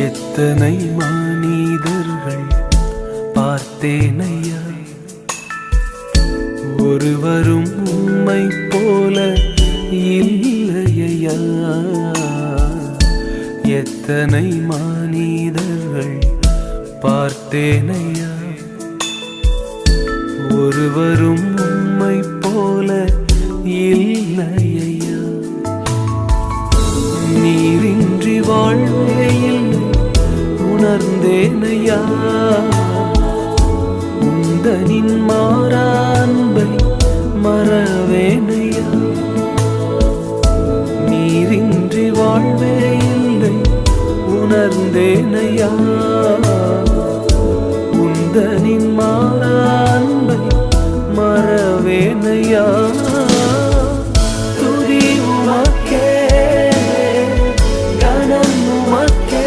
எத்தனை மனிதர்கள் பார்த்தேனையா, ஒருவரும் உம்மை போல இல்லையா. எத்தனை மனிதர்கள் பார்த்தேனையா, ஒருவரும் உம்மை போல இல்லையா. நீரின்றி வாழ்வே இல்லை உணர்ந்தேனையா, உந்தனின் மாறா அன்பை மறவேனையா. நீரின்றி வாழ்வே இல்லை உணர்ந்தேனையா, உந்தனின் மாறா அன்பை மறவேனையா.